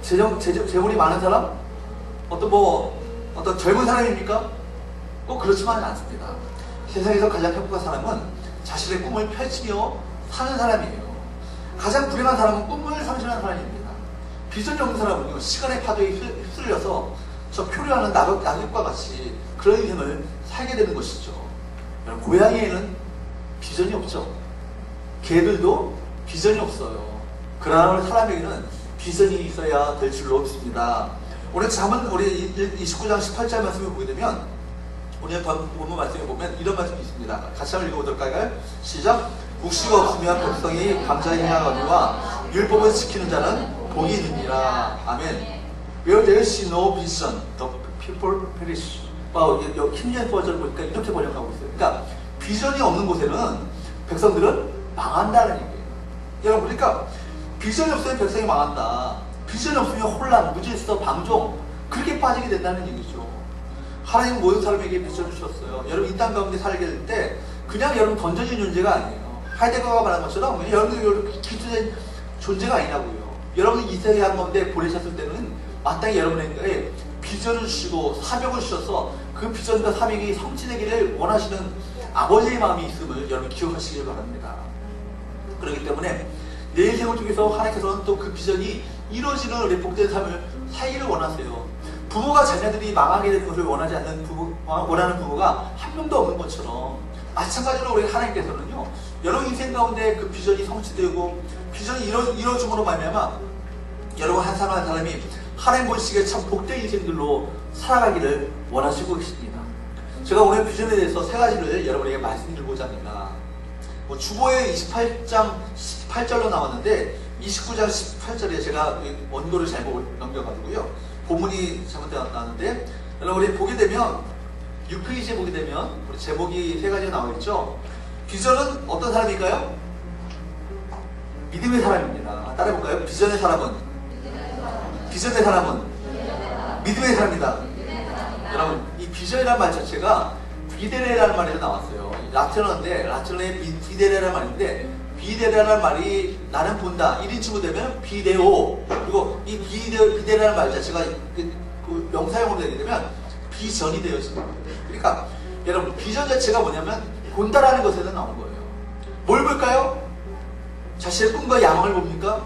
재물이 많은 사람? 어떤 젊은 사람입니까? 꼭 그렇지만은 않습니다. 세상에서 가장 행복한 사람은 자신의 꿈을 펼치며 사는 사람이에요. 가장 불행한 사람은 꿈을 상실하는 사람입니다. 비전이 없는 사람은요, 시간의 파도에 휩쓸려서 저 표류하는 낙엽과 같이 그런 인생을 살게 되는 것이죠. 여러분, 고양이에는 비전이 없죠. 개들도 비전이 없어요. 그러나 사람에게는 비전이 있어야 될 줄로 믿습니다. 오늘 잠언 우리 29장 18절 말씀을 보게 되면, 오늘 본문 말씀에 보면 이런 말씀이 있습니다. 같이 한번 읽어보도록 할까요? 시작! 국시가 없으면 백성이 감사히 행하거니와 율법을 지키는 자는 복이 있느니라. 아멘. Where there is no vision, the people perish. 킹제임스 버전을 보니까 이렇게 번역하고 있어요. 그러니까 비전이 없는 곳에는 백성들은 망한다는 얘기예요. 여러분, 그러니까 비전이 없으면 백성이 망한다. 비전이 없으면 혼란, 무질서, 방종, 그렇게 빠지게 된다는 얘기죠. 하나님은 모든 사람에게 비전을 주셨어요. 여러분, 이 땅 가운데 살게 될 때 그냥 여러분 던져진 존재가 아니에요. 하이데거가 말한 것처럼 여러분들 기초된 존재가 아니라고요. 여러분 이 세상 가운데 보내셨을 때는 마땅히 여러분에게 비전을 주시고 사명을 주셔서 그 비전과 사명이 성취되기를 원하시는 아버지의 마음이 있음을 여러분 기억하시길 바랍니다. 그렇기 때문에 내 인생을 통해서 하나님께서는 또 그 비전이 이루어지는 우리 복된 삶을 살기를 원하세요. 부모가 자녀들이 망하게 되는 것을 원하는 부모가 한 명도 없는 것처럼, 마찬가지로 우리 하나님께서는요, 여러분 인생 가운데 그 비전이 성취되고 비전이 이루어짐으로 말미암아 여러분 한 사람 한 사람이 하나님 보시기에 참 복된 인생들로 살아가기를 원하시고 계십니다. 제가 오늘 비전에 대해서 세 가지를 여러분에게 말씀드리고자 합니다. 주보에 28장 18절로 나왔는데 29장 18절에 제가 원고를 잘못 넘겨가지고요, 본문이 잘못 나왔는데, 여러분 우리 보게 되면 6페이지에 보게 되면 우리 제목이 세 가지가 나와 있죠. 비전은 어떤 사람일까요? 믿음의 사람입니다. 따라해볼까요? 비전의 사람은 믿음의 사람이다. 여러분, 이 비전이라는 말 자체가 비데레라는 말에서 나왔어요. 라틴어인데, 라틴어의 비데레라는 말인데, 비데레라는 말이 나는 본다, 1인칭으로 되면 비데오, 그리고 이 비데레라는 말 자체가 그 명사형으로 되게 되면 비전이 되어집니다. 그러니까 여러분, 비전 자체가 뭐냐면 본다라는 것에서 나온 거예요. 뭘 볼까요? 자신의 꿈과 야망을 봅니까?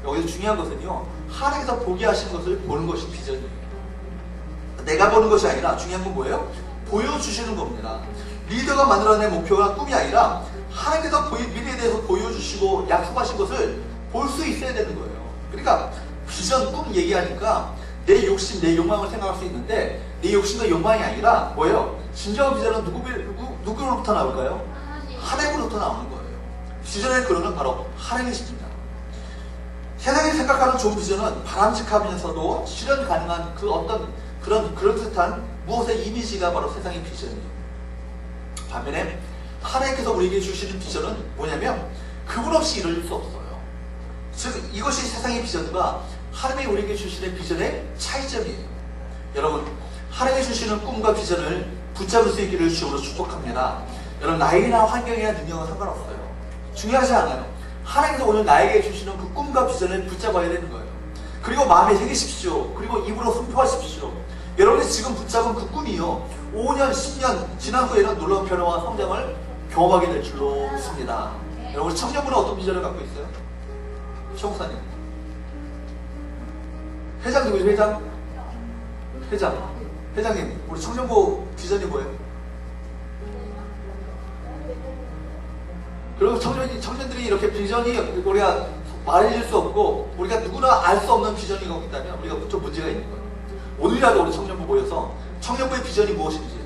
여기서 중요한 것은요, 하나님께서 보게 하신 것을 보는 것이 비전이에요. 내가 보는 것이 아니라 중요한 건 뭐예요? 보여주시는 겁니다. 리더가 만들어낸 목표가 꿈이 아니라 하나님께서 미래에 대해서 보여주시고 약속하신 것을 볼 수 있어야 되는 거예요. 그러니까 비전, 꿈 얘기하니까 내 욕심, 내 욕망을 생각할 수 있는데, 내 욕심과 욕망이 아니라 뭐예요? 진정한 비전은 누구로부터 나올까요? 하나님으로부터 나오는 거예요. 비전의 근원은 바로 하나님이십니다. 세상이 생각하는 좋은 비전은 바람직하면서도 실현 가능한 그 어떤 그럴듯한 무엇의 이미지가 바로 세상의 비전이에요. 반면에 하나님께서 우리에게 주시는 비전은 뭐냐면 그분 없이 이룰 수 없어요. 즉 이것이 세상의 비전과 하나님이 우리에게 주시는 비전의 차이점이에요. 여러분, 하나님이 주시는 꿈과 비전을 붙잡을 수 있기를 주님으로 축복합니다. 여러분, 나이나 환경이나 능력은 상관없어요. 중요하지 않아요. 하나님께서 오늘 나에게 주시는 그 꿈과 비전을 붙잡아야 되는 거예요. 그리고 마음에 새기십시오. 그리고 입으로 선포하십시오. 여러분이 지금 붙잡은 그 꿈이요, 5년, 10년 지난 후에는 놀라운 변화와 성장을 경험하게 될 줄로 믿습니다. 여러분, 청년부는 어떤 비전을 갖고 있어요? 청사님. 회장 누구죠? 회장님, 우리 청년부 비전이 뭐예요? 그리고 청년들이 이렇게 비전이 우리가 말해줄 수 없고 우리가 누구나 알 수 없는 비전이 있다면 우리가 좀 문제가 있는 거예요. 오늘이라도 우리 청년부 모여서 청년부의 비전이 무엇인지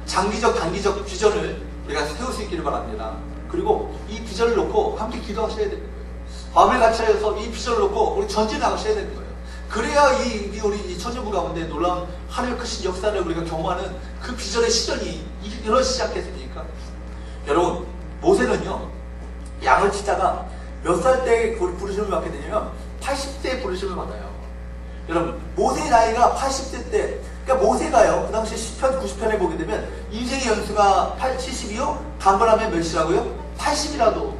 장기적, 단기적 비전을 우리가 세울 수 있기를 바랍니다. 그리고 이 비전을 놓고 함께 기도하셔야 되는 거예요. 마음을 같이 해서 이 비전을 놓고 우리 전진해 나가셔야 되는 거예요. 그래야 우리 이 청년부 가운데 놀라운 하늘의 크신 역사를 우리가 경험하는 그 비전의 실현이 이루어지지 않겠습니까? 여러분, 모세는요, 양을 치다가 몇 살 때 부르심을 받게 되냐면 80세에 부르심을 받아요. 여러분, 모세의 나이가 80세 때, 그러니까 모세가요, 그 당시 10편, 90편에 보게 되면 인생의 연수가 70이요? 강건하면 몇이라고요? 80이라도.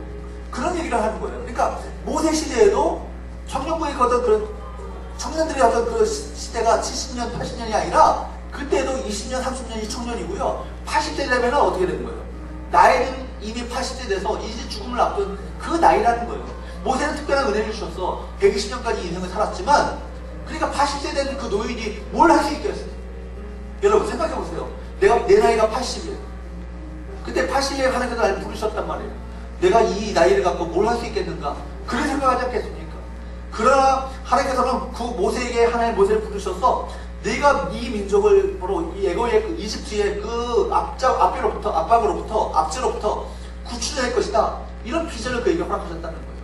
그런 얘기를 하는 거예요. 그러니까 모세 시대에도 청년부에 어떤 그런 청년들이 어떤 그 시대가 70년, 80년이 아니라 그때도 20년, 30년이 청년이고요. 80대 되면 어떻게 되는 거예요? 나이는 이미 80대 돼서 이제 죽음을 앞둔 그 나이라는 거예요. 모세는 특별한 은혜를 주셔서 120년까지 인생을 살았지만, 그러니까 80세 된 그 노인이 뭘 할 수 있겠어요? 여러분 생각해 보세요. 내 나이가 80이에요. 그때 80에 하나님께서 날 부르셨단 말이에요. 내가 이 나이를 갖고 뭘 할 수 있겠는가? 그런 생각하지 않겠습니까? 그러나 하나님께서는 그 모세에게 하나님 모세를 부르셔서 네가 이 민족을 바로 이 애고의 그 이집트의 그 압제로부터 구출해낼 것이다. 이런 비전을 그에게 허락하셨다는 거예요.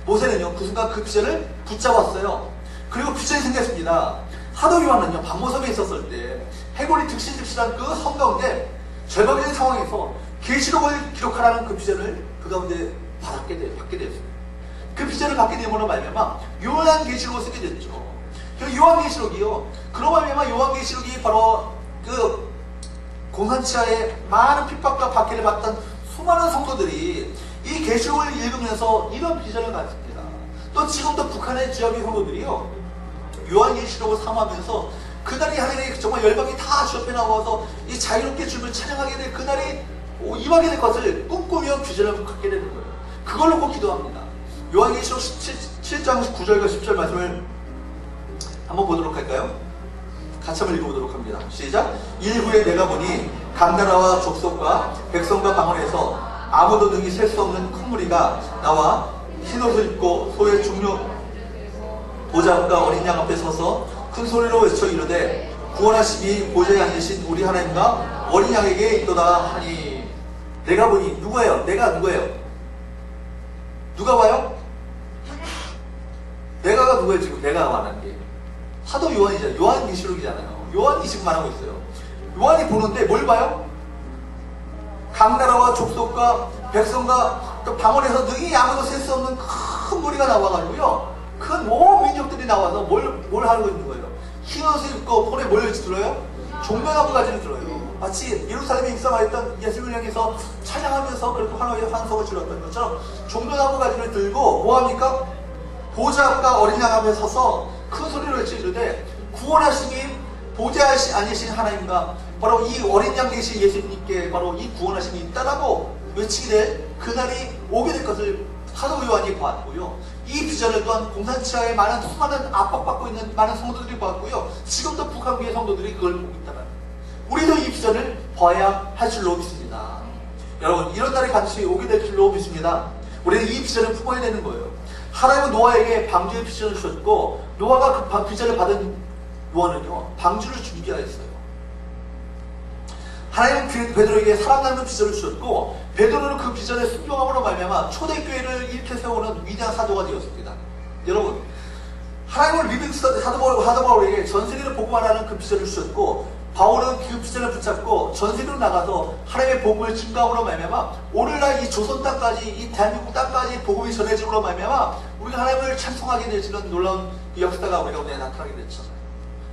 모세는요 그 순간 그 비전을 붙잡았어요. 그리고 비전이 생겼습니다. 사도 요한은요 반모섬에 있었을 때 해골이 득실득실한 그 섬 가운데 절망적인 상황에서 계시록을 기록하라는 그 비전을 그 가운데 받게 되었습니다. 그 비전을 받게 됨으로 말미암아 요한계시록을 쓰게 됐죠. 요한계시록이요. 그로 말미암아 요한계시록이 바로 그 공산치하에 많은 핍박과 박해를 받던 수많은 성도들이 이 계시록을 읽으면서 이런 비전을 갖습니다. 또 지금도 북한의 지역의 성도들이요 요한계시록을 사모하면서 그날이 하나님의 정말 열방이 다 주 앞에 나와서 이 자유롭게 주님을 찬양하게 될 그날이 임하게 될 것을 꿈꾸며 비전을 갖게 되는 거예요. 그걸 놓고 기도합니다. 요한계시록 7장 9절과 10절 말씀을 한번 보도록 할까요? 같이 한번 읽어보도록 합니다. 시작! 일후에 내가 보니 각 나라와 족속과 백성과 방언에서 아무도 능히 셀 수 없는 큰 무리가 나와 흰옷을 입고 소의 중류 보좌과 어린 양 앞에 서서 큰 소리로 외쳐 이르되 구원하심이 보좌에 앉으신 우리 하나님과 어린 양에게 있도다 하니. 내가 보니 누구예요? 내가 누구예요? 누가 와요? 내가가 누구예요? 지금 내가 말하는 게 사도 요한이잖아요. 요한계시록이잖아요. 요한이 지금 말하고 있어요. 요한이 보는데 뭘 봐요? 각 나라와 족속과 백성과 또 방언에서 능히 아무도 셀 수 없는 큰 무리가 나와가지고요 큰 온 민족들이 나와서 뭘 하고 있는 거예요? 흰 옷을 입고 손에 뭘 들어요? 종려나무 가지를 들어요. 마치 예루살렘에 입성하였던 예수님을 향해서 찬양하면서 그렇게 환성을 질렀던 것처럼 종려나무 가지를 들고 뭐합니까? 보좌 앞과 어린 양 앞에 서서 큰 소리로 외쳐 이르되 구원하심이 보좌 아니신 하나님과 바로 이 어린 양 계신 예수님께 바로 이 구원하심이 있다라고 외치게 될 그날이 오게 될 것을 사도 요한이 보았고요. 이 비전을 또한 공산치하에 수많은 압박받고 있는 많은 성도들이 보았고요. 지금도 북한교회 성도들이 그걸 보고 있다는, 우리도 이 비전을 봐야 할 줄로 믿습니다. 여러분 이런 날이 반드시 오게 될 줄로 믿습니다. 우리는 이 비전을 품어야 되는 거예요. 하나님은 노아에게 방주의 비전을 주셨고 노아가 그 비전을 받은 노아는요 방주를 준비하였어요. 하나님은 베드로에게 살아남는 비전을 주셨고 베드로는 그 비전에 순종함으로 말미암아 초대교회를 일으켜 세우는 위대한 사도가 되었습니다. 여러분 하나님은 리빙스턴 사도 바울에게 전세계를 복음하라는 그 비전을 주셨고 바울은 그 비전을 붙잡고 전세계로 나가서 하나님의 복음을 증가함으로 말미암아 오늘날 이 조선 땅까지 이 대한민국 땅까지 복음이 전해짐으로 말미암아 우리가 하나님을 찬송하게 되시는 놀라운 역사가 우리 가운데 나타나게 됐죠.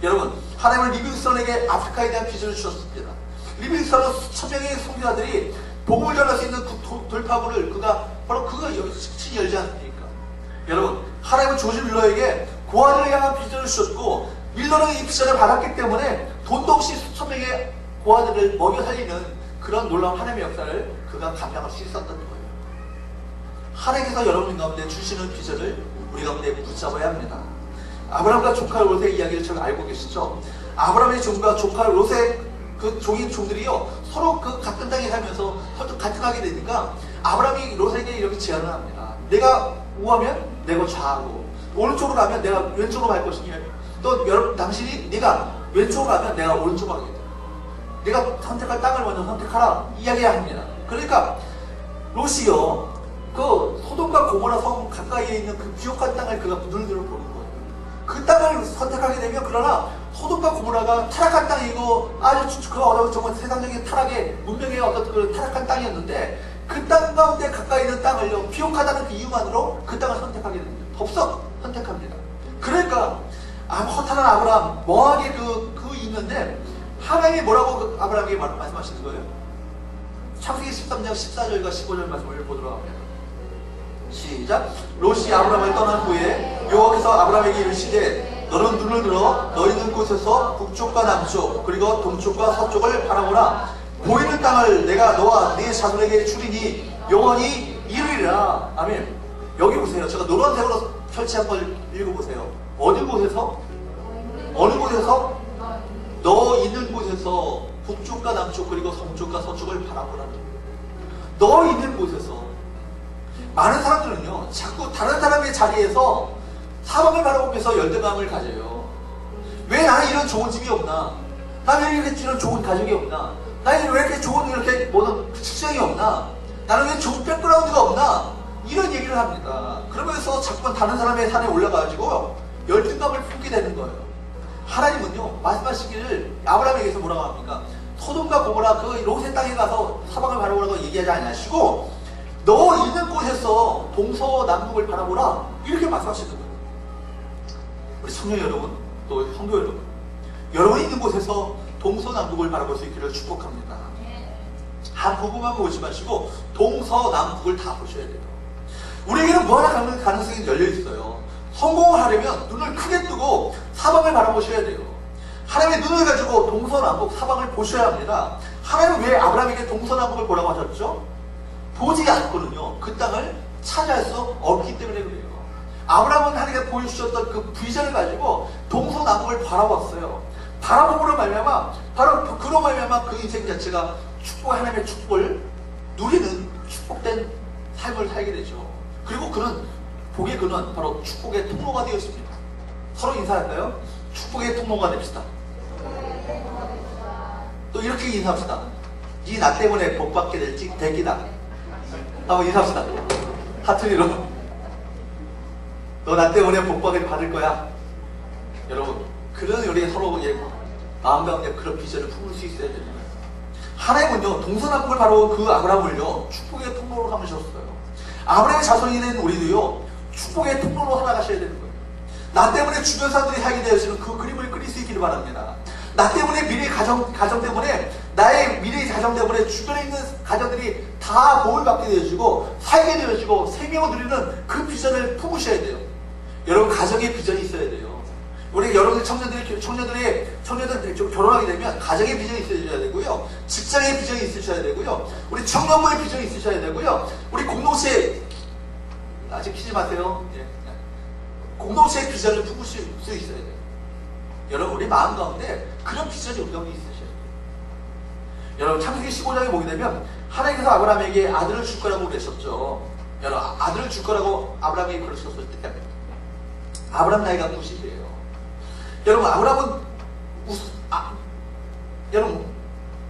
여러분 하나님은 리빙스턴에게 아프리카에 대한 비전을 주셨습니다. 리빙스턴은 수천 명의 선교사들이 복음을 전할 수 있는 그 돌파구를 그가 직접 열지 않습니까? 여러분 하나님은 조지 밀러에게 고아들을 향한 비전을 주셨고 밀러는 이 비전을 받았기 때문에 돈도 없이 수천 명의 고아들을 먹여 살리는 그런 놀라운 하나님의 역사를 그가 감당할 수 있었던 거예요. 하나님께서 여러분 가운데 주시는 비전을 우리 가운데 붙잡아야 합니다. 아브라함과 조카 롯의 이야기를 잘 알고 계시죠? 아브라함의 종과 조카 롯의 그 종들이요 서로 그 같은 땅에 살면서 서로 같은 하게 되니까 아브라함이 롯에게 이렇게 제안을 합니다. 내가 우하면 내가 좌하고 오른쪽으로 가면 내가 왼쪽으로 갈 것이니 또 여러분 당신이 네가 왼쪽으로 가면 내가 오른쪽으로 가게 돼. 네가 선택할 땅을 먼저 선택하라 이야기를 합니다. 그러니까 롯이요 그 소돔과 고모라 성 가까이에 있는 그 비옥한 땅을 그가 눈으로 보는 거예요. 그 땅을 선택하게 되면 그러나 소돔과 고모라가 타락한 땅이고 아주 그 어려운 정말 세상적인 타락의 문명의 어떤 그 타락한 땅이었는데 그 땅 가운데 가까이 있는 땅을요 비옥하다는 그 이유만으로 그 땅을 선택하게 됩니다. 덥석 선택합니다. 그러니까 허탄한 아브라함 멍하게 있는데 하나님이 뭐라고 그 아브라함에게 말씀하시는 거예요? 창세기 13장 14절과 15절 말씀을 보도록 합니다. 시작! 롯이 아브라함을 떠난 후에 여호와께서 아브라함에게 이르시되 너는 눈을 들어 너 있는 곳에서 북쪽과 남쪽 그리고 동쪽과 서쪽을 바라보라. 보이는 땅을 내가 너와 네 자손에게 주리니 영원히 이르리라. 아멘. 여기 보세요. 제가 노란색으로 설치한 걸 읽어보세요. 어느 곳에서? 어느 곳에서? 너 있는 곳에서 북쪽과 남쪽 그리고 동쪽과 서쪽을 바라보라는 거예요. 너 있는 곳에서. 많은 사람들은요 자꾸 다른 사람의 자리에서 사방을 바라보면서 열등감을 가져요. 왜 나는 이런 좋은 집이 없나? 나는 왜 이렇게 이런 좋은 가족이 없나? 나는 왜 이렇게 좋은 이렇게 뭐는 직장이 없나? 나는 왜 좋은 백그라운드가 없나? 이런 얘기를 합니다. 그러면서 자꾸만 다른 사람의 산에 올라가가지고 열등감을 품게 되는 거예요. 하나님은요 말씀하시기를 아브라함에게서 뭐라고 합니까? 소돔과 고모라 그 롯의 땅에 가서 사방을 바라보라고 얘기하지 않으시고 너 있는 곳에서 동서남북을 바라보라 이렇게 말씀하시는 거예요. 우리 청년 여러분 또 성도 여러분, 여러분이 있는 곳에서 동서남북을 바라볼 수 있기를 축복합니다. 한 부분만 보지 마시고 동서남북을 다 보셔야 돼요. 우리에게는 무한한 가능성이 열려 있어요. 성공하려면 눈을 크게 뜨고 사방을 바라보셔야 돼요. 하나님의 눈을 가지고 동서남북 사방을 보셔야 합니다. 하나님은 왜 아브라함에게 동서남북을 보라고 하셨죠? 보지 않고는요 그 땅을 차지할 수 없기 때문에 그래요. 아브라함은 하나님께서 보여주셨던 그 비전을 가지고 동서남북을 바라봤어요. 바라봄으로 말미암아 바로 그로 말미암아 그 인생 자체가 하나님의 축복을 누리는 축복된 삶을 살게 되죠. 그리고 그는 복의 근원 바로 축복의 통로가 되었습니다. 서로 인사할까요? 축복의 통로가 됩시다. 또 이렇게 인사합시다. 이 나 때문에 복 받게 될지 대기다. 한번 인사합시다. 하트리로. 너 나 때문에 복 받을 거야. 여러분, 그런 우리 서로 마음 가운데 그런 비전을 품을 수 있어야 됩니다. 하나님은요 동서남북을 바로 그 아브라함을요 축복의 통로로 삼으셨어요. 아브라함의 자손이 된 우리도요 축복의 통로로 살아가셔야 되는 거예요. 나 때문에 주변 사람들이 살게 되어지는 그 그림을 그릴 수 있기를 바랍니다. 나 때문에 미래의 가정 때문에 나의 미래의 가정 때문에 주변에 있는 가정들이 다 복을 받게 되어지고 살게 되어지고 생명을 누리는 그 비전을 품으셔야 돼요. 여러분 가정의 비전이 있어야 돼요. 우리 여러분들 청년들 결혼하게 되면 가정의 비전이 있으셔야 되고요. 직장의 비전이 있으셔야 되고요. 우리 청년부의 비전이 있으셔야 되고요. 우리 공동체 아직 키지 마세요. 예. 공동체의 비전을 품으실 수 있어야 돼요. 여러분 우리 마음 가운데 그런 비전이 우리 가운데 있으셔야 돼요. 여러분 창세기 15장에 보게 되면 하나님께서 아브라함에게 아들을 줄 거라고 그러셨죠. 여러분 아들을 줄 거라고 아브라함에게 그러셨을 때 아브라함 나이가 90이에요. 여러분 아브라함은 여러분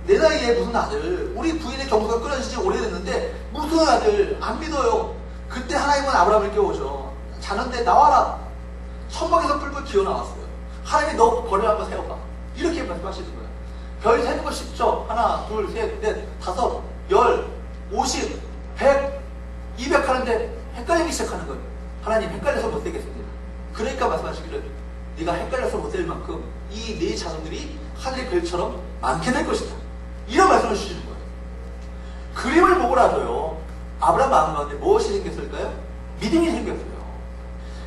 내 나이에 무슨 아들, 우리 부인의 경수가 끊어진 지 오래됐는데 무슨 아들 안 믿어요. 그때 하나님은 아브라함을 깨우죠. 자는데 나와라. 천막에서 뿔뿔 기어나왔어요. 하나님이 너 벌을 한번 세워봐. 이렇게 말씀하시는 거예요. 별 세는 거 쉽죠. 하나, 둘, 셋, 넷, 다섯, 10, 50, 100, 200 하는데 헷갈리기 시작하는 거예요. 하나님 헷갈려서 못 되겠습니다. 그러니까 말씀하시기를 네가 헷갈려서 못 될 만큼 이 네 자손들이 하늘의 별처럼 많게 될 것이다. 이런 말씀을 주시는 거예요. 그림을 보고라도요 아브라함 마음 가운데 무엇이 생겼을까요? 믿음이 생겼어요.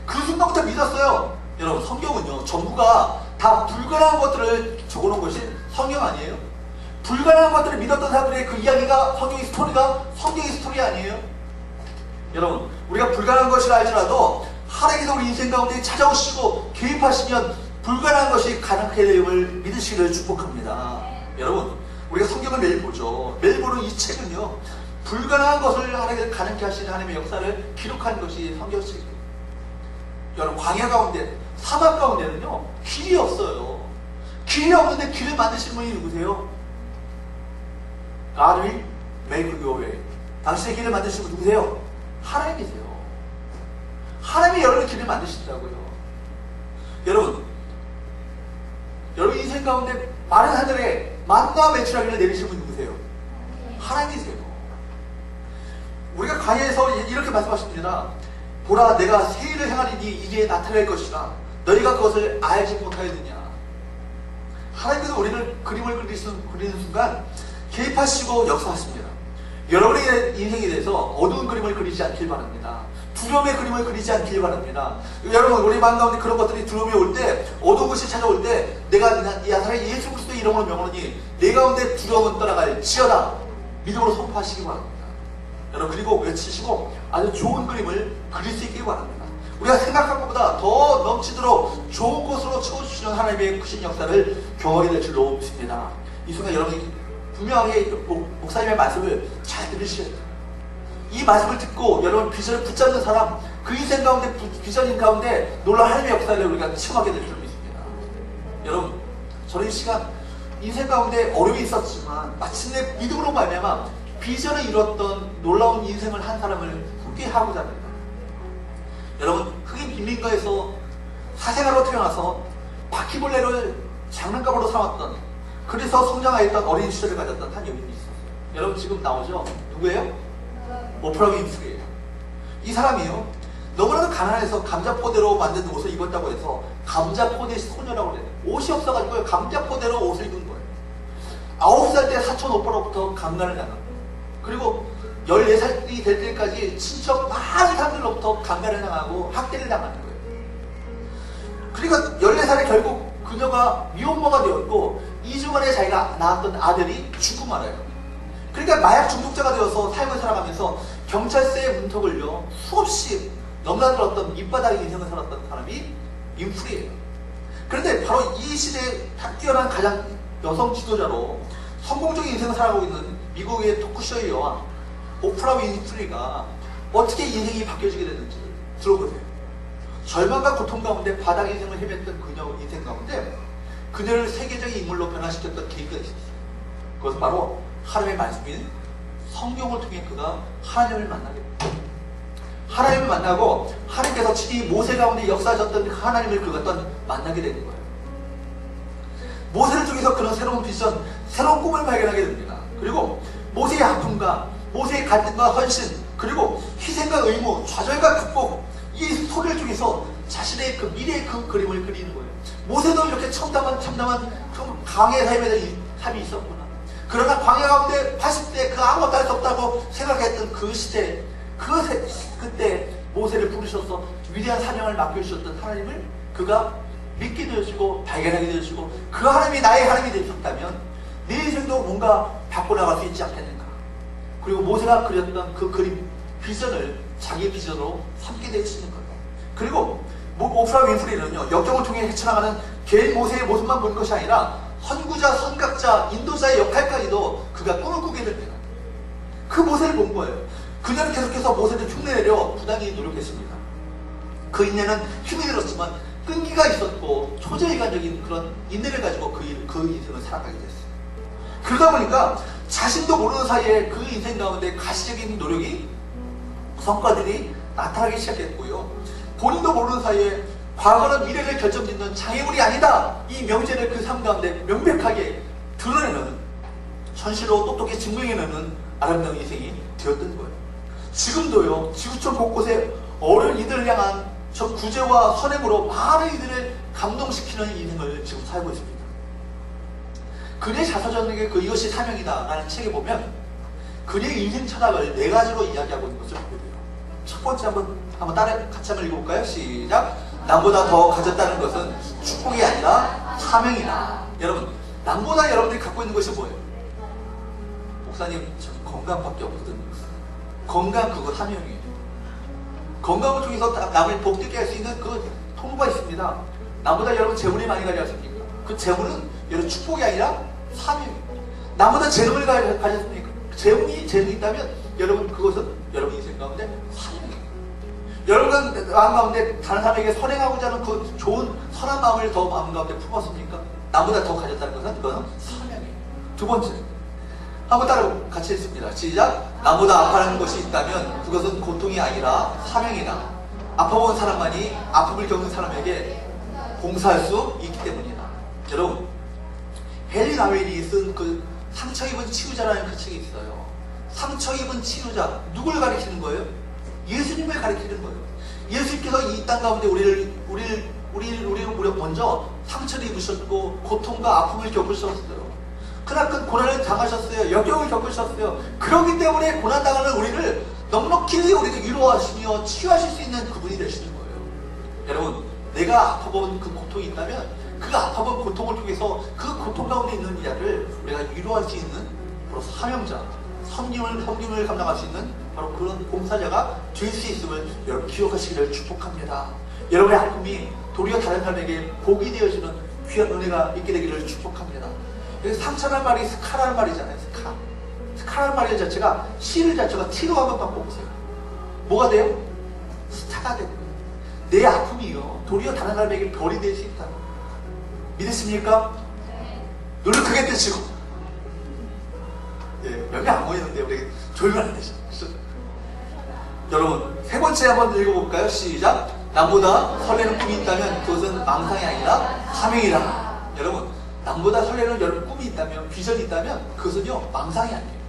그 순간부터 믿었어요. 여러분 성경은요 전부가 다 불가능한 것들을 적어놓은 것이 성경 아니에요? 불가능한 것들을 믿었던 사람들의 그 이야기가 성경의 스토리 아니에요? 여러분 우리가 불가능한 것이라 할지라도 하나님께서 우리 인생 가운데 찾아오시고 개입하시면 불가능한 것이 가능하게 됨을 믿으시기를 축복합니다. 여러분 우리가 성경을 매일 보죠. 매일 보는 이 책은요 불가능한 것을 하나님께서 가능케 하시는 하나님의 역사를 기록한 것이 성경책이에요. 여러분 광야 가운데 사막 가운데는요 길이 없어요. 길이 없는데 길을 만드신 분이 누구세요? God will make your way. 당신의 길을 만드신 분 누구세요? 하나님이세요. 하나님이 여러분의 길을 만드신다고요. 여러분 인생 가운데 많은 하늘에 만나와 매출하기를 내리신 분 누구세요? 하나님이세요. 우리가 광야에서 이렇게 말씀하십니다. 보라 내가 새 일을 행하리니 이게 나타날 것이라 너희가 그것을 알지 못하였느냐. 하나님께서 우리를 그림을 그리는 순간 개입하시고 역사하십니다. 여러분의 인생에 대해서 어두운 그림을 그리지 않길 바랍니다. 두려움의 그림을 그리지 않길 바랍니다. 여러분, 우리 마음 가운데 그런 것들이 두려움이 올 때, 어두운 것이 찾아올 때, 내가 나사렛 예수 그리스도의 이름으로 명하노니 내 가운데 두려움은 떠나갈지어다 믿음으로 선포하시기 바랍니다. 여러분, 그리고 외치시고 아주 좋은 그림을 그릴 수 있기 바랍니다. 우리가 생각한 것보다 더 넘치도록 좋은 곳으로 채워주시는 하나님의 크신 역사를 경험하게 될 줄로 믿습니다. 이 순간 여러분이 분명하게 목사님의 말씀을 잘 들으셔야 돼요. 이 말씀을 듣고 여러분 비전을 붙잡는 사람, 그 인생 가운데 비전인 가운데 놀라운 하나님의 역사를 우리가 체험하게 될 줄 믿습니다. 여러분, 저는 이 시간 인생 가운데 어려움이 있었지만 마침내 믿음으로 말미암아 비전을 이뤘던 놀라운 인생을 한 사람을 소개하고자 합니다. 여러분, 흑인 빈민가에서 사생아로 태어나서 바퀴벌레를 장난감으로 삼았던, 그래서 성장하였던 어린 시절을 가졌던 한 여인이 있었어요. 여러분 지금 나오죠? 누구예요? 오프라 윈프리예요. 이 사람이요, 너무나도 가난해서 감자포대로 만든 옷을 입었다고 해서 감자포대 소녀라고 그래요. 옷이 없어가지고 감자포대로 옷을 입은 거예요. 9살 때 사촌 오빠로부터 강간을 당하고, 그리고 14살이 될 때까지 친척 많은 사람들로부터 강간을 당하고 학대를 당하는 거예요. 그러니까 14살에 결국 그녀가 미혼모가 되었고 2주 만에 자기가 낳았던 아들이 죽고 말아요. 그러니까 마약 중독자가 되어서 삶을 살아가면서 경찰서에 문턱 걸려 수없이 넘나들었던 밑바닥의 인생을 살았던 사람이 윈프리예요. 그런데 바로 이 시대에 뛰어난 가장 여성 지도자로 성공적인 인생을 살아가고 있는 미국의 토크쇼의 여왕 오프라 윈프리가 어떻게 인생이 바뀌어지게 됐는지 들어보세요. 절망과 고통 가운데 바닥 인생을 헤맸던 그녀 인생 가운데 그녀를 세계적인 인물로 변화시켰던 계기가 있었어요. 그것은 바로 하나님의 말씀인 성경을 통해 그가 하나님을 만나게 됩니다. 하나님을 만나고 하나님께서 친히 모세 가운데 역사하셨던 그 하나님을 그가 만나게 되는 거예요. 모세를 통해서 그런 새로운 비전, 새로운 꿈을 발견하게 됩니다. 그리고 모세의 아픔과 모세의 갈등과 헌신, 그리고 희생과 의무, 좌절과 극복, 이 소리를 통해서 자신의 그 미래의 그 그림을 그리는 거예요. 모세도 이렇게 참담한 광야의 삶이 있었구나. 그러나 광야 가운데 80대 그 아무것도 할 수 없다고 생각했던 그 시대, 그때 모세를 부르셔서 위대한 사명을 맡겨주셨던 하나님을 그가 믿게 되어지고 발견하게 되어지고, 그 하나님이 나의 하나님이 되셨다면 내 인생도 뭔가 바꿔나갈 수 있지 않겠는가. 그리고 모세가 그렸던 그 그림, 비전을 자기의 비전으로 삼게 되시는 거예요. 그리고 오프라 윈프리는요, 역경을 통해 헤쳐나가는 개인 모세의 모습만 본 것이 아니라 선구자, 선각자, 인도자의 역할까지도 그가 꿈을 꾸게 됩니다. 그 모세를 본 거예요. 그녀는 계속해서 모세를 흉내내려 부단히 노력했습니다. 그 인내는 힘이 들었지만 끈기가 있었고 초자일관적인 그런 인내를 가지고 그 인생을 살아가게 됐어요. 그러다 보니까 자신도 모르는 사이에 그 인생 가운데 가시적인 노력이, 성과들이 나타나기 시작했고요. 본인도 모르는 사이에 과거는 미래를 결정짓는 장애물이 아니다, 이 명제를 그 삶 가운데 명백하게 드러내는, 현실로 똑똑히 증명해내는 아름다운 인생이 되었던 거예요. 지금도요, 지구촌 곳곳에 어려운 이들을 향한 저 구제와 선행으로 많은 이들을 감동시키는 인생을 지금 살고 있습니다. 그녀의 자서전에게 그 이것이 사명이다 라는 책에 보면 그녀의 인생 철학을 4가지로 이야기하고 있는 것을 보게 돼요. 첫 번째 한번 같이 한번 읽어볼까요? 시작. 남보다 더 가졌다는 것은 축복이 아니라 사명이다. 여러분, 남보다 여러분들이 갖고 있는 것이 뭐예요? 목사님, 저는 건강밖에 없거든요. 건강, 그거 사명이에요. 건강을 통해서 남을 복되게 할 수 있는 그 통로가 있습니다. 남보다 여러분 재물이 많이 가지 않습니까? 그 재물은 여러분 축복이 아니라 사명이에요. 남보다 재능을 가졌습니까? 재능이 있다면 여러분 그것은 여러분 인생 가운데 사명이에요. 여러분 마음 가운데 다른 사람에게 선행하고자 하는 그 좋은 선한 마음을 더 마음 가운데 품었습니까? 남보다 더 가졌다는 것은 그것은 사명이에요. 두 번째, 한번 따라 같이 했습니다. 시작. 남보다 아파하는 것이 있다면 그것은 고통이 아니라 사명이다. 아파본 사람만이 아픔을 겪는 사람에게 봉사할 수 있기 때문이다. 여러분, 헨리 나웰이 쓴 그 상처 입은 치유자라는 그 책이 있어요. 상처 입은 치유자, 누굴 가리키는 거예요? 예수님을 가리키는 거예요. 예수님께서 이 땅 가운데 우리를 먼저 상처를 입으셨고 고통과 아픔을 겪으셨어요. 그나큰 고난을 당하셨어요. 역경을 겪으셨어요. 그렇기 때문에 고난당하는 우리를 넉넉히 우리를 위로하시며 치유하실 수 있는 그분이 되시는 거예요. 여러분, 내가 아파본 그 고통이 있다면 그 아파본 고통을 통해서 그 고통 가운데 있는 이자를 우리가 위로할 수 있는 바로 사명자, 섬김을 감당할 수 있는 바로 그런 봉사자가 될 수 있음을 여러분 기억하시기를 축복합니다. 여러분의 아픔이 도리어 다른 사람에게 복이 되어주는 귀한 은혜가 있게 되기를 축복합니다. 여기 상처라는 말이 스카라는 말이잖아요. 스카라는 말 자체가 C를 자체가 T로 한번 바꿔보세요. 뭐가 돼요? 스타가 되고 내 아픔이요 도리어 다른 사람에게 별이 될 수 있다. 믿으십니까? 눈을 크게 뜨시고. 예, 여기 안 보이는데 우리 조용히 안 되죠. 여러분, 세 번째 한번 읽어볼까요? 시작. 남보다 설레는 꿈이 있다면 그것은 망상이 아니라 사명이다. 여러분, 남보다 설레는 여러분 꿈이 있다면, 비전이 있다면 그것은요 망상이 아니에요.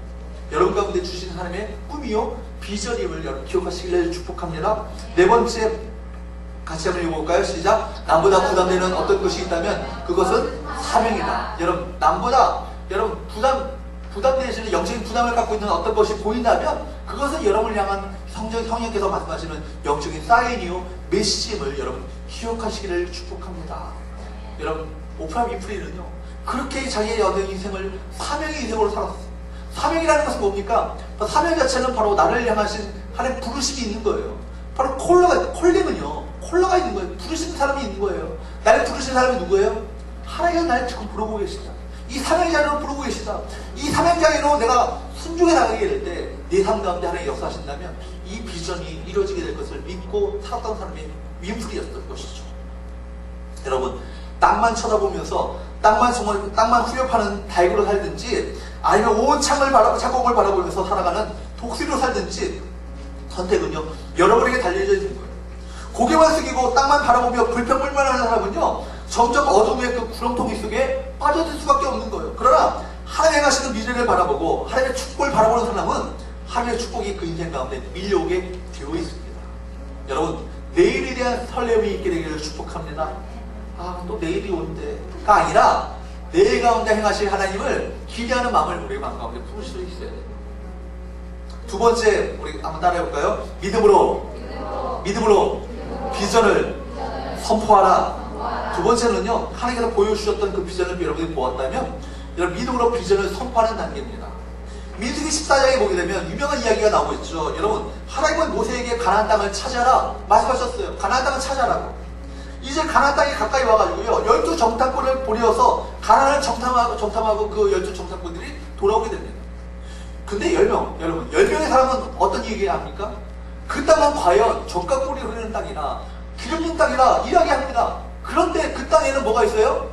여러분 가운데 주시는 하나님의 꿈이요 비전임을 여러분 기억하시기를 축복합니다. 네 번째 같이 한번 읽어볼까요? 시작. 남보다 부담되는 어떤 것이 있다면 그것은 사명이다. 여러분, 남보다 여러분 부담되시는 영적인 부담을 갖고 있는 어떤 것이 보인다면 그것은 여러분을 향한 성령께서 말씀하시는 영적인 사인이요 메시지임을 여러분 기억하시기를 축복합니다. 여러분, 오프라 윈프리는요 그렇게 자기의 어떤 인생을 사명의 인생으로 살았어요. 사명이라는 것은 뭡니까? 사명 자체는 바로 나를 향하신 하나님 부르심이 있는 거예요. 바로 콜라가 있는 거예요. 부르시는 사람이 있는 거예요. 나를 부르신 사람이 누구예요? 하나님께서 나를 지금 부르고 계시다. 이 사명자로 부르고 계시다. 이 사명자로 내가 순종해 나가게 될 때 내 삶 가운데 하나님 역사하신다면 이 비전이 이루어지게 될 것을 믿고 살았던 사람이 윈프리였던 것이죠. 여러분, 땅만 쳐다보면서 땅만 후벼파는 다이고로 살든지 아니면 온 창공을 바라보면서 살아가는 독수리로 살든지 선택은요 여러분에게 달려져 있는 거예요. 고개만 숙이고 땅만 바라보며 불평불만하는 사람은요 점점 어둠의 그 구렁텅이 속에 빠져들 수밖에 없는 거예요. 그러나 하나님 하시는 미래를 바라보고 하나님의 축복을 바라보는 사람은 하나님의 축복이 그 인생 가운데 밀려오게 되어 있습니다. 여러분, 내일에 대한 설렘이 있게 되기를 축복합니다. 또 내일이 온대가 아니라 내일 가운데 행하실 하나님을 기대하는 마음을 우리 마음 가운데 품을 수 있어야 돼요. 두 번째, 우리 한번 따라해볼까요? 믿음으로 비전을 선포하라. 두 번째는요, 하나님께서 보여주셨던 그 비전을 여러분이 보았다면 여러분 믿음으로 비전을 선포하는 단계입니다. 민수기 14장에 보게 되면 유명한 이야기가 나오고 있죠. 여러분, 하나님은 모세에게 가나안 땅을 찾아라 말씀하셨어요. 가나안 땅을 찾아라고. 이제 가나안 땅에 가까이 와가지고요 12 정탐꾼을 보내어서 가나안을 정탐하고 그 12 정탐꾼들이 돌아오게 됩니다. 근데 10명, 여러분 10명의 사람은 어떤 얘기를 합니까? 그 땅은 과연 젖과 꿀이 흐르는 땅이나 기름진 땅이라 이야기합니다. 그런데 그 땅에는 뭐가 있어요?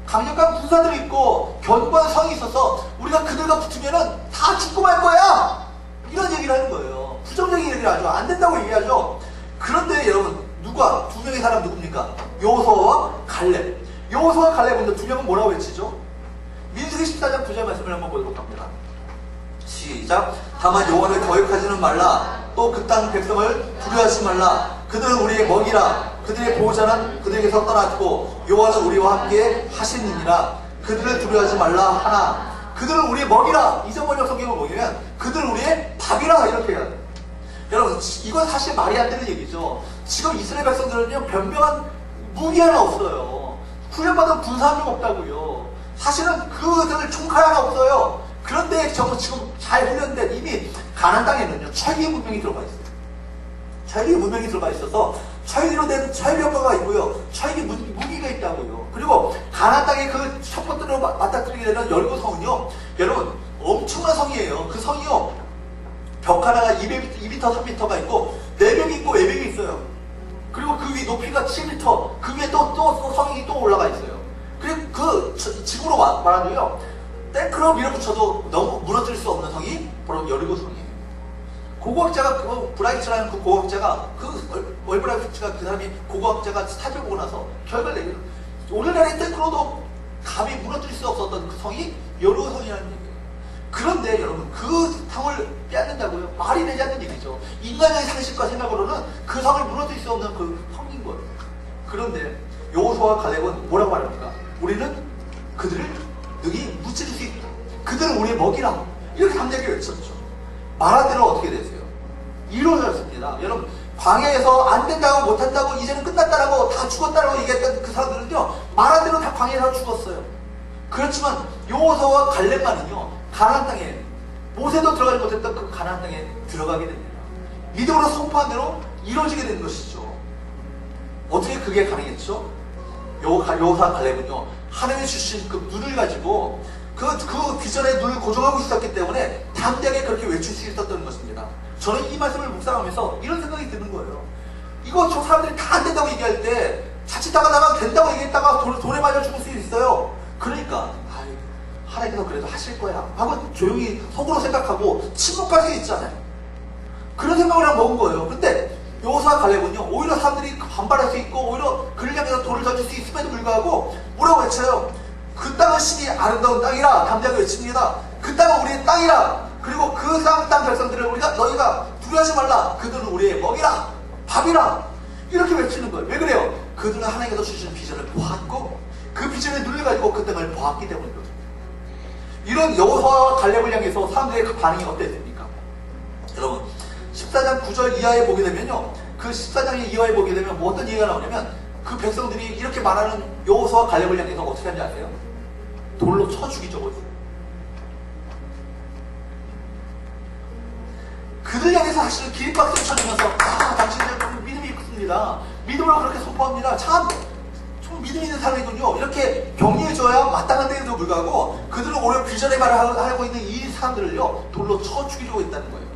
강력한 군사들이 있고 견고한 성이 있어서 우리가 그들과 붙으면은 다 죽고 말 거야! 이런 얘기를 하는 거예요. 부정적인 얘기를 하죠. 안 된다고 얘기하죠. 그런데 여러분, 두 명의 사람 누굽니까? 여호수아와 갈렙. 여호수아와 갈렙은 두 명은 뭐라고 외치죠? 민수기 14장 9절 말씀을 한번 보도록 합니다. 시작. 다만 여호와를 거역하지는 말라. 또 그 땅 백성을 두려워하지 말라. 그들은 우리의 먹이라. 그들의 보호자는 그들에게서 떠났고 여호와는 우리와 함께 하시느니라. 그들을 두려워하지 말라 하나. 그들은 우리의 먹이라. 이전 번역 성경을 보면 그들은 우리의 밥이라 이렇게 해요. 여러분, 이건 사실 말이 안 되는 얘기죠. 지금 이스라엘 백성들은요 변명한 무기 하나 없어요. 훈련받은 군사 한 명 없다고요. 사실은 그들 총칼 하나 없어요. 그런데 지금 잘 훈련된 이미 가나안 땅에는요 철기 문명이 들어가 있어요. 철기 문명이 들어가 있어서 철기로 된 철벽가가 있고요 철기 무기가 있다고요. 그리고 가나안 땅에 그 첫 번째로 맞닥뜨리게 되는 여리고 성은요 여러분 엄청난 성이에요. 그 성이요 벽 하나가 2m, 3m가 있고 내벽이 있고 외벽이 있어요. 그리고 그 위 높이가 7m, 그 위에 또 성이 또 올라가 있어요. 그리고 그 지구로 말하자면요 탱크로 밀어붙여도 너무 무너질 수 없는 성이 바로 여리고 성이에요. 고고학자가 브라이트라는 그 고고학자가 월브라이트가 그 사람이 고고학자가 살펴보고 나서 결과를 내기로 오늘날의 탱크로도 감히 무너질 수 없었던 그 성이 여리고 성이라는 얘기예요. 그런데 여러분 그 성을 빼앗는다고요? 말이 되지 않는 얘기죠. 인간의 상식과 생각으로는 그 성을 무너질 수 없는 그 성인 거예요. 그런데 여호수아와 갈렙은 뭐라고 말합니까? 우리는 그들을 능히 무찌를 수 있다. 그들은 우리의 먹이라. 이렇게 담대하게 외쳤죠. 말한 대로 어떻게 되세요? 이루어졌습니다. 여러분, 광야에서 안 된다고 못한다고 이제는 끝났다라고 다 죽었다라고 얘기했던 그 사람들은요, 말한 대로 다 광야에서 죽었어요. 그렇지만 여호수아와 갈렙만은요, 가나안 땅에, 모세도 들어가지 못했던 그 가나안 땅에 들어가게 됩니다. 믿음으로 선포한 대로 이루어지게 된 것이죠. 어떻게 그게 가능했죠? 여호수아와 갈렙은요, 하나님이 주신 그 눈을 가지고 그 비전에 눈을 고정하고 있었기 때문에 담대하게 그렇게 외칠 수 있었던 것입니다. 저는 이 말씀을 묵상하면서 이런 생각이 드는 거예요. 이거 저 사람들이 다 안 된다고 얘기할 때 자칫다가 나가 된다고 얘기했다가 돌에 맞아 죽을 수 있어요. 그러니까 하나님께서 그래도 하실 거야 하고 조용히 속으로 생각하고 침묵할 수 있잖아요. 그런 생각을 하고 먹은 거예요. 근데 여호수아와 갈렙은요, 오히려 사람들이 반발할 수 있고 오히려 그를 향해서 돌을 던질 수 있음에도 불구하고 뭐라고 외쳐요? 그 땅은 신이 아름다운 땅이라. 담대하게 외칩니다. 그 땅은 우리의 땅이라. 그리고 그 땅 백성들을 너희가 두려워하지 말라. 그들은 우리의 먹이라, 밥이라. 이렇게 외치는 거예요. 왜 그래요? 그들은 하나님께서 주시는 비전을 보았고 그 비전에 눈을 가지고 그 땅을 보았기 때문이거든요. 이런 여호수아와 갈렙을 향해서 사람들의 그 반응이 어땠습니까? 여러분, 14장 9절 이하에 보게 되면요, 그 14장 이하에 보게 되면 뭐 어떤 얘기가 나오냐면 그 백성들이 이렇게 말하는 여호수아와 갈렙을 향해서 어떻게 하는지 아세요? 돌로 쳐 죽이죠. 그들 향해서 사실은 기립박수를 쳐주면서 당신들 믿음이 있습니다. 믿음으로 그렇게 선포합니다. 참 믿음 있는 사람이군요. 이렇게 격려해줘야 마땅한 데에도 불구하고 그들은 오히려 비전의 말을 하고 있는 이 사람들을요, 돌로 쳐 죽이려고 있다는 거예요.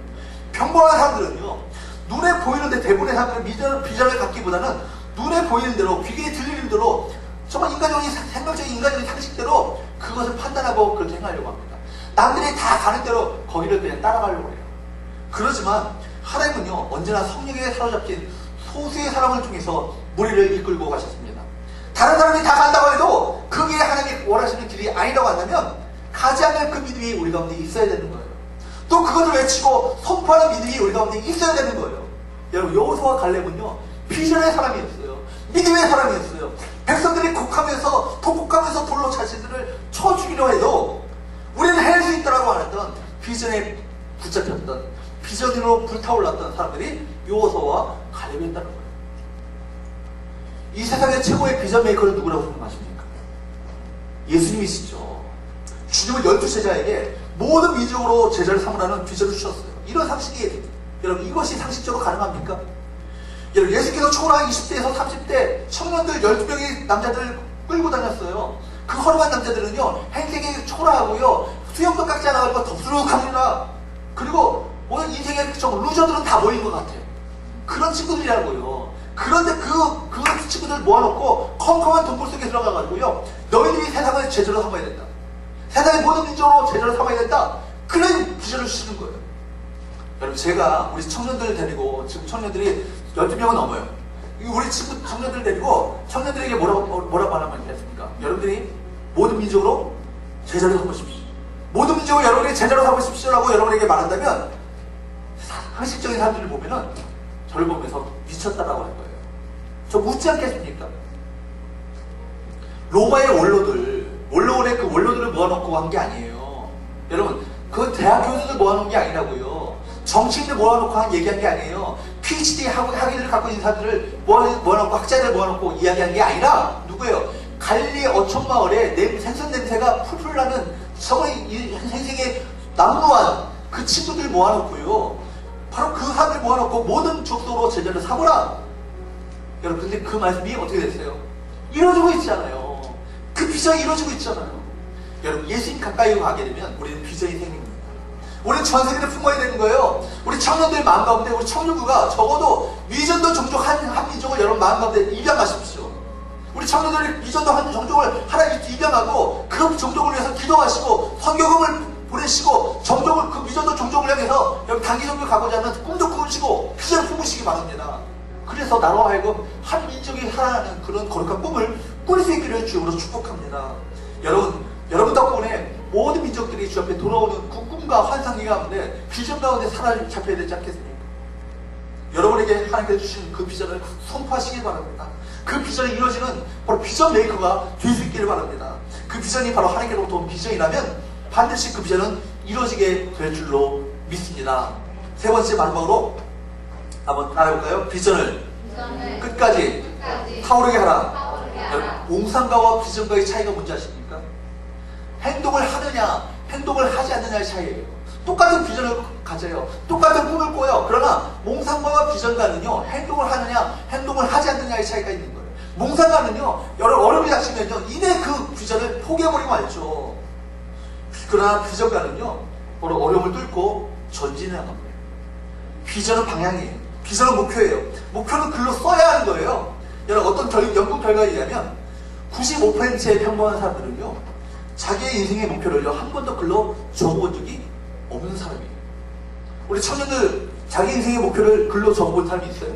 평범한 사람들은요, 눈에 보이는데 대부분의 사람들은 비전을 갖기보다는 눈에 보이는 대로, 귀에 들리는 대로 정말 인간적인 생각적인 인간적인 상식대로 그것을 판단하고 그렇게 행하려고 합니다. 남들이 다 가는 대로 거기를 그냥 따라가려고 해요. 그렇지만 하나님은요, 언제나 성령에 사로잡힌 소수의 사람을 통해서 무리를 이끌고 가셨습니다. 다른 사람이 다 간다고 해도 그게 하나님이 원하시는 길이 아니라고 한다면 가지 않을 그 믿음이 우리 가운데 있어야 되는 거예요. 또 그것을 외치고 선포하는 믿음이 우리 가운데 있어야 되는 거예요. 여러분, 여호수아와 갈렙은요, 비전의 사람이었어요. 믿음의 사람이었어요. 백성들이 독국하면서 돌로 자신들을 쳐 죽이려 해도 우리는 할 수 있다라고 하던 비전에 붙잡혔던, 비전으로 불타올랐던 사람들이 여호수아와 갈렙이었다는 거예요. 이 세상의 최고의 비전 메이커는 누구라고 생각하십니까? 예수님이시죠. 주님은 12제자에게 모든 민족으로 제자를 삼으라는 비전을 주셨어요. 이런 상식이, 여러분, 이것이 상식적으로 가능합니까? 여러분, 예수께서 초라한 20대에서 30대 청년들 12명의 남자들을 끌고 다녔어요. 그 허름한 남자들은요, 행색이 초라하고요, 수염도 깎지 않아가지고 덥수룩합니다. 그리고 오늘 인생의 루저들은 다 모인 것 같아요. 그런 친구들이라고요. 그런데 그 친구들 모아놓고 컴컴한 동굴 속에 들어가가지고요, 너희들이 세상을 제자로 삼아야 된다. 세상의 모든 민족으로 제자로 삼아야 된다. 그런 비전을 주시는 거예요. 여러분, 제가 우리 청년들을 데리고, 지금 청년들이 12명은 넘어요. 우리 친구 청년들을 데리고 청년들에게 뭐라고 말하면 되겠습니까? 여러분들이 모든 민족으로 제자로 삼으십시오. 모든 민족을 여러분이 제자로 삼으십시오라고 여러분에게 말한다면 상식적인 사람들을 보면은 저를 보면서 미쳤다라고 할 거예요. 저 묻지 않겠습니까? 로마의 원로원의 그 원로들을 모아놓고 한 게 아니에요. 여러분, 그 대학 교수들 모아놓은 게 아니라고요. 정치인들 모아놓고 얘기한 게 아니에요. PhD 학위를 갖고 있는 사람들을 모아놓고, 학자들 모아놓고 이야기한 게 아니라 누구예요? 갈릴리 어촌마을에 생선 냄새가 풀풀 나는 정말 생생의 남루한 그 친구들 모아놓고요, 바로 그 사람들 모아놓고 모든 족속으로 제자를 삼으라. 여러분, 근데 그 말씀이 어떻게 됐어요? 이루어지고 있잖아요. 그 비전이 이루어지고 있잖아요. 여러분, 예수님 가까이 가게 되면 우리는 비전이 생깁니다. 우리는 전 세계를 품어야 되는 거예요. 우리 청년들 마음 가운데, 우리 청년부가 적어도 미전도 종족 한 민족을 여러분 마음 가운데 입양하십시오. 우리 청년들이 미전도 한 종족을 하나 입양하고 그 종족을 위해서 기도하시고 성경음을 보내시고 그 미전도 종족을 향해서 여러분 단기 종교 가고자 하는 꿈도 꾸시고 비전을 품으시기 바랍니다. 그래서 나로 하여금 한 민족이 하나라는 그런 거룩한 꿈을 꿀 수 있기를 주님으로 축복합니다. 여러분 덕분에 모든 민족들이 주 앞에 돌아오는 그 꿈과 환상 가운데 비전 가운데 사로잡혀야 되지 않겠습니까? 여러분에게 하나님께서 주신 그 비전을 선포하시기 바랍니다. 그 비전이 이루어지는 바로 비전 메이커가 될 수 있기를 바랍니다. 그 비전이 바로 하나님께로부터 온 비전이라면 반드시 그 비전은 이루어지게 될 줄로 믿습니다. 세 번째 마지막으로 한번 따라해볼까요? 비전을 끝까지 타오르게 하라. 몽상가와 비전가의 차이가 뭔지 아십니까? 행동을 하느냐 행동을 하지 않느냐의 차이예요. 똑같은 비전을 가져요. 똑같은 꿈을 꿔요. 그러나 몽상가와 비전가는요, 행동을 하느냐 행동을 하지 않느냐의 차이가 있는 거예요. 몽상가는요, 여러 어려움이 닥치면요 이내 그 비전을 포기해버리고 말죠. 그러나 비전가는요, 바로 어려움을 뚫고 전진해 나갑니다. 비전은 방향이에요. 비전은 목표예요. 목표는 글로 써야 하는 거예요. 여러분, 어떤 연구 결과에 의하면 95%의 평범한 사람들은요, 자기의 인생의 목표를요 한 번도 글로 적어본 적이 없는 사람이에요. 우리 청년들 자기 인생의 목표를 글로 적어본 사람이 있어요?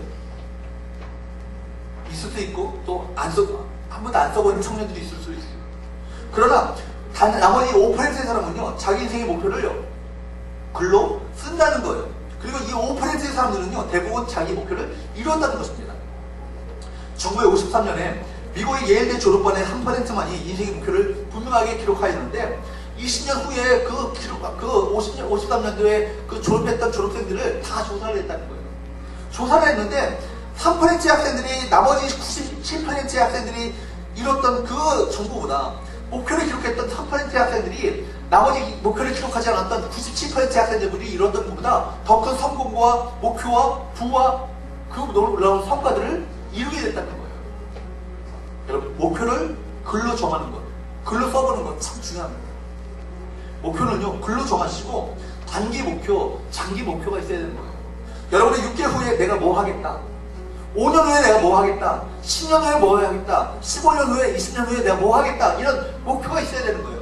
있을 수도 있고 또 한 번도 안 써본 청년들이 있을 수도 있어요. 그러나 나머지 5%의 사람은요 자기 인생의 목표를요 글로 쓴다는 거예요. 그리고 이 5%의 사람들은요 대부분 자기 목표를 이루었다는 것입니다. 1953년에 미국의 예일대 졸업반의 3%만이 인생의 목표를 분명하게 기록하였는데 20년 후에 그 53년도에 그 졸업했던 졸업생들을 다 조사를 했다는 거예요. 조사를 했는데 3%의 학생들이 나머지 97%의 학생들이 이뤘던 그 정보보다 목표를 기록했던 3%의 학생들이 나머지 목표를 기록하지 않았던 97%의 학생들이 이뤘던 것보다 더 큰 성공과 목표와 부와 그 놀라운 성과들을 이루게 됐다는 거예요. 여러분, 목표를 글로 정하는 것, 글로 써보는 것 참 중요합니다. 목표는요 글로 정하시고 단기 목표, 장기 목표가 있어야 되는 거예요. 여러분의 6개월 후에 내가 뭐 하겠다, 5년 후에 내가 뭐 하겠다, 10년 후에 뭐 하겠다, 15년 후에 20년 후에 내가 뭐 하겠다, 이런 목표가 있어야 되는 거예요.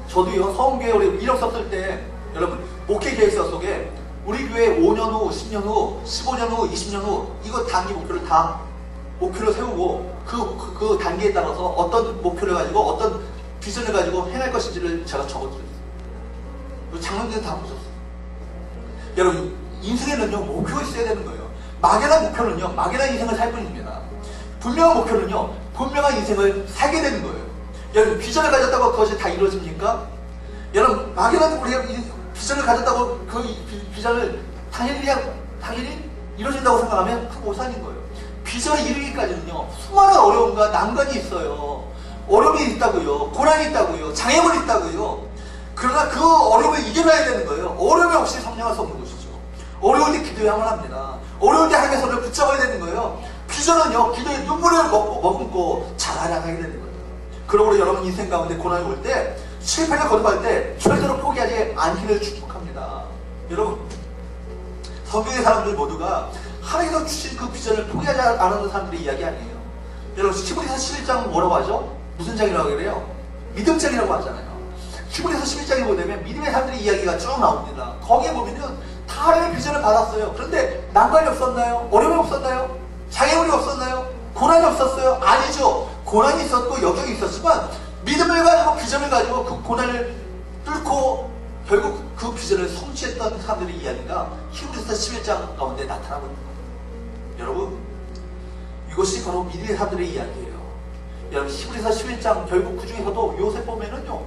저도요 서원교회 우리 이력 썼을 때 여러분 목회 계획서 속에 우리 교회 5년 후, 10년 후, 15년 후, 20년 후 이거 단기 목표를 다 목표를 세우고 그 단계에 따라서 어떤 목표를 가지고 어떤 비전을 가지고 행할 것인지를 제가 적어드렸어요. 장로님들 다 보셨어요. 여러분, 인생에는요 목표가 있어야 되는 거예요. 막연한 목표는요 막연한 인생을 살 뿐입니다. 분명한 목표는요 분명한 인생을 살게 되는 거예요. 여러분, 비전을 가졌다고 그것이 다 이루어집니까? 여러분, 막연한 우리가 비전을 가졌다고 그 비전을 당연히 이루어진다고 생각하면 그 오산인 거예요. 비전을 이루기까지는요 수많은 어려움과 난관이 있어요. 어려움이 있다고요, 고난이 있다고요, 장애물이 있다고요. 그러나 그 어려움을 이겨내야 되는 거예요. 어려움이 없이 성장할 수 없는 것이죠. 어려울 때 기도해야만 합니다. 어려울 때 하나님의 손을 붙잡아야 되는 거예요. 비전은요 기도에 눈물을 머금고 자라나가게 되는 거예요. 그러므로 여러분 인생 가운데 고난이 올 때, 실패를 거듭할 때 절대로 포기하지 않기를 축복합니다. 여러분, 성경의 사람들 모두가 하나님께서 주신 그 비전을 포기하지 않는 사람들의 이야기 아니에요. 여러분, 히브리서 11장은 뭐라고 하죠? 무슨 장이라고 그래요? 믿음장이라고 하잖아요. 히브리서 11장에 보면 믿음의 사람들의 이야기가 쭉 나옵니다. 거기에 보면은 다 하나님의 비전을 받았어요. 그런데 난관이 없었나요? 어려움이 없었나요? 장애물이 없었나요? 고난이 없었어요? 아니죠. 고난이 있었고 역경이 있었지만 믿음을 가지고 비전을 가지고 그 고난을 뚫고 결국 그 비전을 성취했던 사람들의 이야기가 히브리서 11장 가운데 나타나고 있는 겁니다. 여러분, 이것이 바로 믿음의 사람들의 이야기예요. 여러분, 히브리서 11장 결국 그 중에서도 요셉 보면은요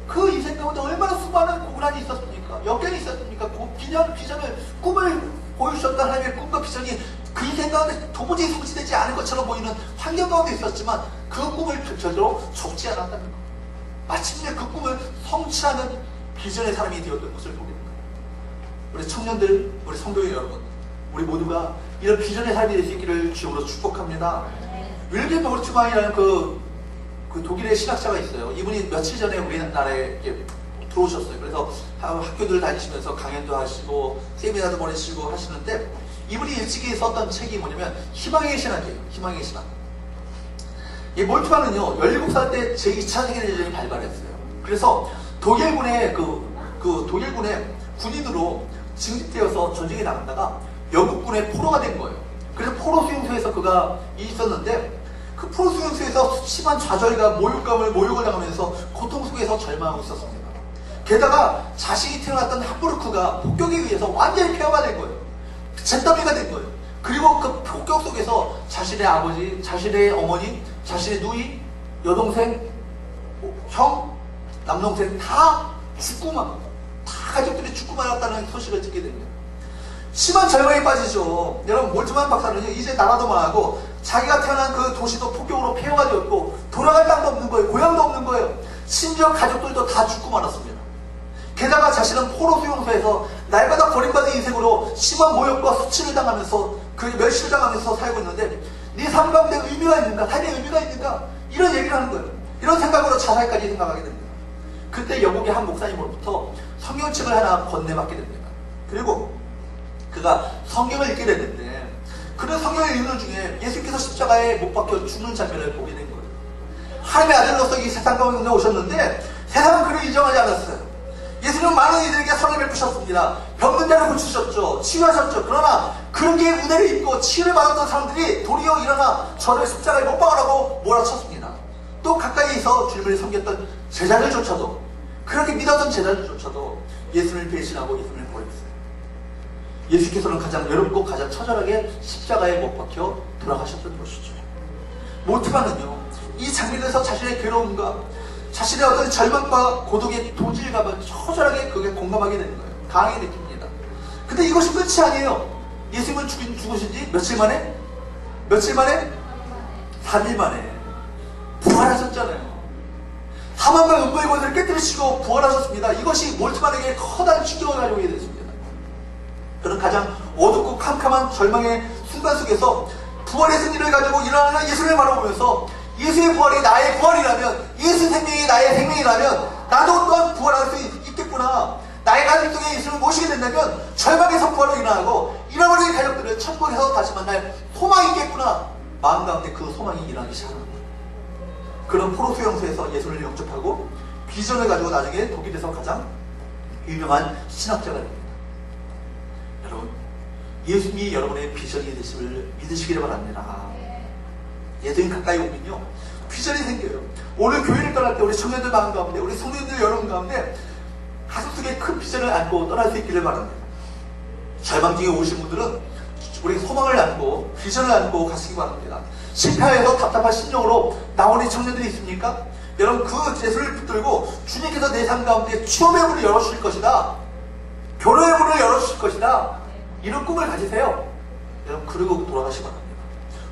그 인생 가운데 얼마나 수많은 고난이 있었습니까? 역경이 있었습니까? 비전을, 꿈을 보여주셨던 하나님의 꿈과 비전이 그 인생 가운데 도무지 성취되지 않은 것처럼 보이는 환경 가운데 있었지만 그 꿈을 절대로 접지 않았다는 것. 마침내 그 꿈을 성취하는 비전의 사람이 되었던 것을 보게 됩니다. 우리 청년들, 우리 성도의 여러분, 우리 모두가 이런 비전의 삶이 될 수 있기를 주님으로 축복합니다. 윌겐 노르츠만이라는 그 독일의 신학자가 있어요. 이분이 며칠 전에 우리나라에 들어오셨어요. 그래서 학교들 다니시면서 강연도 하시고 세미나도 보내시고 하시는데, 이분이 일찍이 썼던 책이 뭐냐면 희망의 신학이에요. 희망의 신학. 이 몰트만은요 17살 때 제2차 세계대전이 발발했어요. 그래서 독일군의 독일군의 군인으로 징집되어서 전쟁에 나갔다가 영국군의 포로가 된 거예요. 그래서 포로 수용소에서 그가 있었는데, 그 포로 수용소에서 심한 좌절과 모욕을 당하면서 고통 속에서 절망하고 있었습니다. 게다가 자신이 태어났던 함부르크가 폭격에 의해서 완전히 폐허가 된 거예요. 잿더미가 된 거예요. 그리고 그 폭격 속에서 자신의 아버지, 자신의 어머니, 자신의 누이, 여동생, 형, 남동생 다 죽고만, 다 가족들이 죽고 말았다는 소식을 듣게 됩니다. 심한 절망에 빠지죠. 여러분, 몰트만 박사는요, 이제 나라도 망하고 자기가 태어난 그 도시도 폭격으로 폐허가 되었고 돌아갈 땅도 없는 거예요. 고향도 없는 거예요. 심지어 가족들도 다 죽고 말았습니다. 게다가 자신은 포로 수용소에서 날마다 버림받은 인생으로 심한 모욕과 수치를 당하면서 그 멸시를 당하면서 살고 있는데, 네 삶 가운데 의미가 있는가? 삶에 의미가 있는가? 이런 얘기를 하는 거예요. 이런 생각으로 자살까지 생각하게 됩니다. 그때 영국의 한 목사님으로부터 성경책을 하나 건네받게 됩니다. 그리고 그가 성경을 읽게 됐는데, 그런 성경을 읽는 중에 예수께서 십자가에 못 박혀 죽는 장면을 보게 된 거예요. 하나님의 아들로서 이 세상 가운데 오셨는데 세상은 그를 인정하지 않았어요. 예수님은 많은 이들에게 선을 베푸셨습니다. 병든 자를 고치셨죠. 치유하셨죠. 그러나 그런 게 은혜를 입고 치유를 받았던 사람들이 도리어 일어나 저를 십자가에 못 박으라고 몰아쳤습니다. 또 가까이서 주님을 섬겼던 제자들조차도, 그렇게 믿었던 제자들조차도 예수님을 배신하고 예수님을 버렸어요. 예수께서는 가장 외롭고 가장 처절하게 십자가에 못 박혀 돌아가셨던 것이죠. 모트만은요, 이 장면에서 자신의 괴로움과 자신의 어떤 절망과 고독의 도질감을 처절하게 그게 공감하게 되는 거예요. 강하게 느낍니다. 근데 이것이 끝이 아니에요. 예수님은 죽으신 지 며칠 만에? 며칠 만에? 3일 만에 부활하셨잖아요. 사망과 음부의 권세를 깨뜨리시고 부활하셨습니다. 이것이 몰트만에게 커다란 충격을 가져오게 됐습니다. 그는 가장 어둡고 캄캄한 절망의 순간 속에서 부활의 승리를 가지고 일어나는 예수를 바라보면서, 예수의 부활이 나의 부활이라면, 예수 생명이 나의 생명이라면 나도 또한 부활할 수 있겠구나. 나의 가족 속에 예수를 모시게 된다면 절망에서 부활로 일어나고 잃어버린 가족들을 천국에서 다시 만날 소망이 있겠구나. 마음 가운데 그 소망이 일어나기 시작합니다. 그런 포로 수용소에서 예수를 영접하고 비전을 가지고 나중에 독일에서 가장 유명한 신학자가 됩니다. 여러분, 예수님이 여러분의 비전이 되심을 믿으시기를 바랍니다. 예수님 가까이 오면요, 비전이 생겨요. 오늘 교회를 떠날 때 우리 청년들 마음 가운데, 우리 성도님들 여러분 가운데 가슴속에 큰 비전을 안고 떠날 수 있기를 바랍니다. 절망 중에 오신 분들은 우리 소망을 안고 비전을 안고 가시기 바랍니다. 실패해서 답답한 심정으로 나오는 청년들이 있습니까? 여러분, 그 예수를 붙들고 주님께서 내 삶 가운데 취업의 문을 열어주실 것이다, 결혼의 문을 열어주실 것이다, 이런 꿈을 가지세요. 여러분, 그리고 돌아가시기 바랍니다.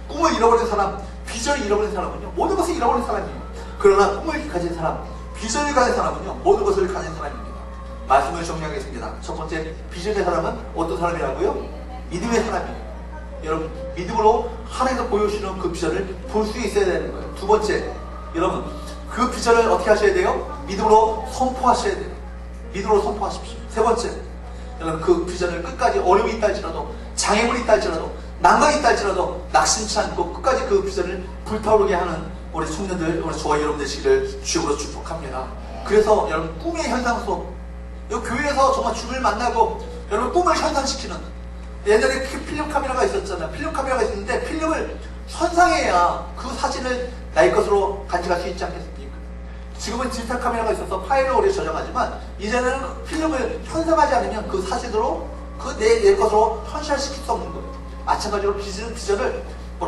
꿈을 잃어버린 사람, 비전을 잃어버린 사람은요, 모든 것을 잃어버린 사람이에요. 그러나 꿈을 가진 사람, 비전을 가진 사람은요, 모든 것을 가진 사람입니다. 말씀을 정리하겠습니다. 첫 번째, 비전의 사람은 어떤 사람이라고요? 믿음의 사람이에요. 여러분, 믿음으로 하나님께서 보여주시는 그 비전을 볼 수 있어야 되는 거예요. 두 번째, 여러분, 그 비전을 어떻게 하셔야 돼요? 믿음으로 선포하셔야 돼요. 믿음으로 선포하십시오. 세 번째, 여러분, 그 비전을 끝까지 어려움이 있다 할지라도, 장애물이 있다 할지라도, 난관이 있다 할지라도 낙심치 않고 끝까지 그 비전을 불타오르게 하는 우리 청년들, 우리 저와 여러분 되시기를 주역으로 축복합니다. 그래서 여러분, 꿈의 현상소, 이 교회에서 정말 주를 만나고 여러분 꿈을 현상시키는, 옛날에 필름 카메라가 있었잖아요. 필름 카메라가 있었는데 필름을 현상해야 그 사진을 나의 것으로 간직할 수 있지 않겠습니까? 지금은 디지털 카메라가 있어서 파일을 오래 저장하지만, 이제는 필름을 현상하지 않으면 그 사진으로 내 것으로 현실시킬 수 없는 거예요. 마찬가지로 비전을,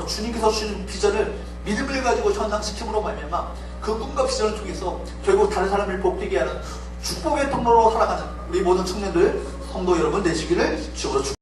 주님께서 주신 비전을 믿음을 가지고 현상시킴으로 말미암아 그 꿈과 비전을 통해서 결국 다른 사람을 복되게 하는 축복의 통로로 살아가는 우리 모든 청년들, 성도 여러분 되시기를 주로 축복합니다.